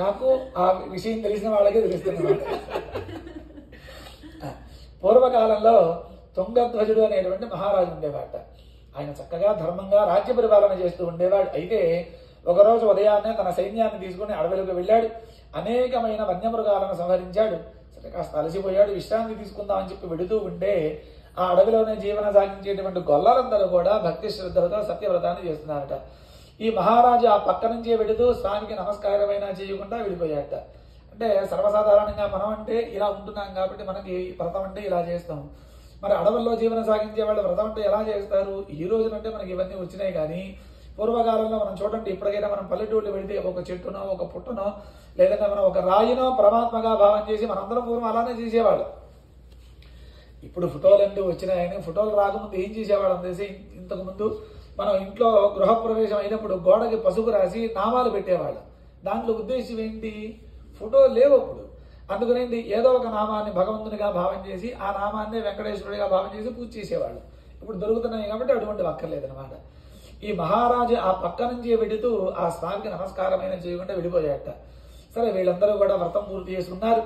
నాకు ఆ విషయం తెలిసిన వాళ్ళకే తెలుస్తుంది. పూర్వకాలంలో తుంగధ్వజుడు అనేటువంటి మహారాజు ఉండేవాట. ఆయన చక్కగా ధర్మంగా రాజ్య పరిపాలన చేస్తూ ఉండేవాడు. అయితే ఒకరోజు ఉదయాన్నే తన సైన్యాన్ని తీసుకుని అడవిలోకి వెళ్ళాడు. అనేకమైన వన్యమృగాలను సంహరించాడు. సరే కాస్త అలసిపోయాడు, విశ్రాంతి తీసుకుందామని చెప్పి వెడుతూ ఉంటే ఆ అడవిలోనే జీవన సాగించేటువంటి గొల్లలందరూ కూడా భక్తి శ్రద్ధలతో సత్యవ్రతాన్ని చేస్తున్నారట. ఈ మహారాజు ఆ పక్క నుంచే వెడుతూ స్వామికి నమస్కారమైనా చేయకుండా వెళ్ళిపోయాట. అంటే సర్వసాధారణంగా మనం అంటే ఇలా ఉంటున్నాం కాబట్టి మనకి వ్రతం అంటే ఇలా చేస్తాం. మరి అడవుల్లో జీవన సాగించే వాళ్ళు వ్రతం అంటే ఎలా చేస్తారు? ఈ రోజునంటే మనకి ఇవన్నీ వచ్చినాయి. కానీ పూర్వకాలంలో మనం చూడండి, ఇప్పటికైనా మనం పల్లెటూళ్ళు వెళితే ఒక చెట్టునో ఒక పుట్టనో లేదంటే మనం ఒక రాయినో పరమాత్మగా భావం చేసి మనందరం పూర్వం అలానే చేసేవాళ్ళు. ఇప్పుడు ఫోటోలు అంటూ వచ్చినాయని ఫోటోలు రాకముందు ఏం చేసేవాళ్ళం తెలిసి, ఇంతకు ముందు మనం ఇంట్లో గృహప్రవేశం అయినప్పుడు గోడకి పసుపు రాసి నామాలు పెట్టేవాళ్ళం. దాంట్లో ఉద్దేశం ఏంటి? ఫోటోలు లేవు అప్పుడు. అందుకనేంటి, ఏదో ఒక నామాన్ని భగవంతునిగా భావం చేసి ఆ నామాన్ని వెంకటేశ్వరుడిగా భావం చేసి పూజ చేసేవాళ్ళు. ఇప్పుడు దొరుకుతున్నాయి కాబట్టి అటువంటి అక్కర్లేదనమాట. ఈ మహారాజు ఆ పక్క నుంచి వెడుతూ ఆ స్వామికి నమస్కారమైన చేయకుండా వెళ్ళిపోయాట. సరే, వీళ్ళందరూ కూడా వ్రతం పూర్తి చేసుకున్నారు.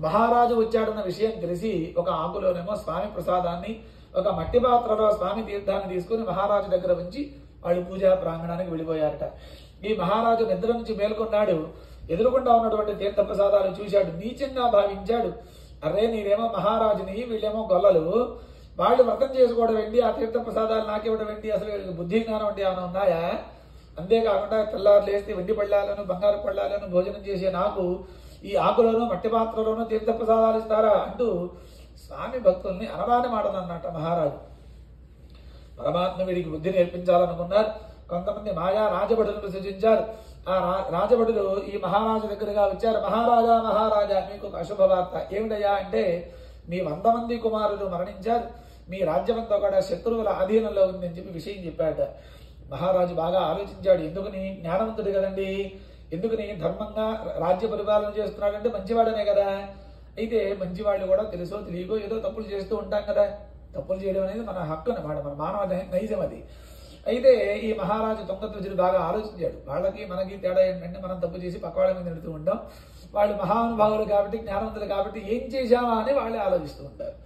మహారాజు వచ్చాడన్న విషయం తెలిసి ఒక ఆకులోనేమో స్వామి ప్రసాదాన్ని, ఒక మట్టి పాత్రలో స్వామి తీర్థాన్ని తీసుకుని మహారాజు దగ్గర ఉంచి వాళ్ళు పూజా ప్రాంగణానికి వెళ్ళిపోయారట. ఈ మహారాజు నిద్ర నుంచి మేల్కొన్నాడు. ఎదురుకుండా ఉన్నటువంటి తీర్థ ప్రసాదాలు చూశాడు. నీచంగా భావించాడు. అరే, నేనేమో మహారాజుని, వీళ్ళేమో గొల్లలు, వాళ్ళు వ్రతం చేసుకోవడం ఏంటి, ఆ తీర్థ ప్రసాదాలు నాకివ్వడం ఏంటి, అసలు వీళ్ళకి బుద్ధి జ్ఞానం అంటే ఏమైనా ఉన్నాయా? అంతేకాకుండా తెల్లారు లేస్తే వెండి పళ్ళాలను బంగారు పళ్ళాలను భోజనం చేసే నాకు ఈ ఆకులోనూ మట్టి పాత్రలోనూ తీర్థ ప్రసాదాలు ఇస్తారా అంటూ స్వామి భక్తుల్ని అనరాని మాటలన్నమాట మహారాజు. పరమాత్మ వీడికి బుద్ధి నేర్పించాలనుకున్నారు. కొంతమంది మాయా రాజభటులను సృజించారు. ఆ రాజభటులు ఈ మహారాజు దగ్గరగా వచ్చారు. మహారాజా మహారాజా, మీకు ఒక అశుభవార్త. ఏమిటయ్యా అంటే, మీ 100 మంది కుమారులు మరణించారు, మీ రాజ్యమంతా కూడా శత్రువుల అధీనంలో ఉందని చెప్పి విషయం చెప్పాట. మహారాజు బాగా ఆలోచించాడు. ఎందుకని? జ్ఞానవంతుడు కదండి, ఎందుకని ధర్మంగా రాజ్య పరిపాలన చేస్తున్నాడంటే మంచివాడనే కదా. అయితే మంచివాళ్ళు కూడా తెలుసో తెలియకో ఏదో తప్పులు చేస్తూ ఉంటాం కదా. తప్పులు చేయడం అనేది మన హక్కు అన్నమాట, మన మానవ నైజం అది. అయితే ఈ మహారాజు తుంగధ్వజుడు బాగా ఆలోచించాడు. వాళ్ళకి మనకి తేడా ఏంటంటే, మనం తప్పు చేసి పక్క వాళ్ళ మీద నెడుతూ ఉంటాం. వాళ్ళు మహానుభావులు కాబట్టి, జ్ఞానవంతులు కాబట్టి ఏం చేశామా అని వాళ్ళే ఆలోచిస్తూ ఉంటారు.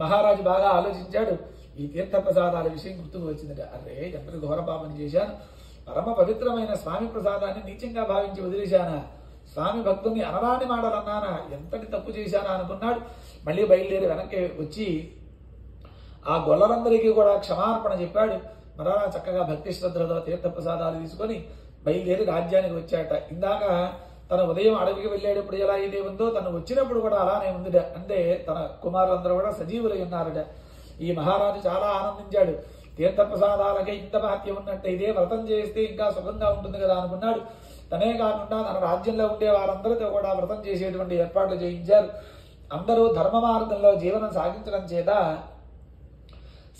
మహారాజు బాగా ఆలోచించాడు. ఈ తీర్థ ప్రసాదాల విషయం గుర్తుకు వచ్చిందట. అరే, ఎంతటి ఘోర పాపం చేశాను, పరమ పవిత్రమైన స్వామి ప్రసాదాన్ని నీచంగా భావించి వదిలేశానా, స్వామి భక్తుల్ని అనరాని మాటలన్నానా, ఎంతటి తప్పు చేశానా అనుకున్నాడు. మళ్ళీ బయలుదేరి వెనక్కి వచ్చి ఆ గొల్లలందరికీ కూడా క్షమార్పణ చెప్పాడు. మరలా చక్కగా భక్తి శ్రద్ధలతో తీర్థ ప్రసాదాలు తీసుకొని బయలుదేరి రాజ్యానికి వచ్చాట. ఇందాక తన ఉదయం అడవికి వెళ్ళేటప్పుడు ఎలా అయితే ఉందో, తను వచ్చినప్పుడు కూడా అలానే ఉందిట. అంటే తన కుమారులందరూ కూడా సజీవులై ఉన్నారట. ఈ మహారాజు చాలా ఆనందించాడు. తీర్థ ప్రసాదాలకే ఇంత మహత్యం ఉన్నట్టు ఇదే వ్రతం చేస్తే ఇంకా సుఖంగా ఉంటుంది కదా అనుకున్నాడు. తనే కాకుండా తన రాజ్యంలో ఉండే వారందరితో కూడా వ్రతం చేసేటువంటి ఏర్పాట్లు చేయించారు. అందరూ ధర్మ మార్గంలో జీవనం సాగించడం చేత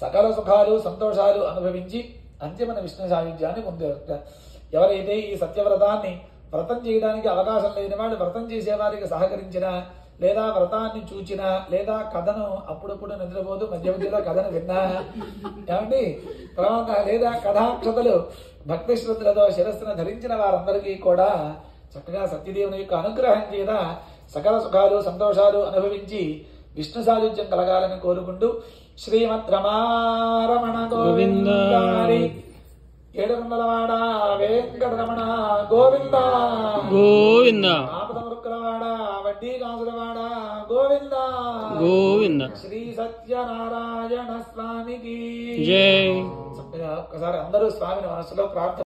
సకల సుఖాలు సంతోషాలు అనుభవించి అంతిమ విష్ణు సాయుధ్యాన్ని పొందారు. ఎవరైతే ఈ సత్యవ్రతాన్ని వ్రతం చేయడానికి అవకాశం లేని వాడు వ్రతం చేసేవారికి సహకరించినా, లేదా వ్రతాన్ని చూచినా, లేదా కథను అప్పుడప్పుడు నిద్రపోతూ మధ్య మధ్యలో కథను విన్నా, ఏమండి తర్వాత లేదా కథాక్షతలు భక్తి శ్రద్ధలతో శిరస్సును ధరించిన వారందరికీ కూడా చక్కగా సత్యదేవుని యొక్క అనుగ్రహం చేత సకల సుఖాలు సంతోషాలు అనుభవించి విష్ణు సాయుధ్యం కలగాలని కోరుకుంటూ శ్రీమద్ రమారమణ గోవింద, ఏడుకొండలవాడ వెంకటరమణ గోవింద గోవింద, ఆపదమృక్కులవాడ వడ్డీ కాసులవాడ గోవింద గోవింద, శ్రీ సత్యనారాయణ స్వామికి జై. చక్కగా ఒక్కసారి అందరూ స్వామిని మనసులో ప్రార్థన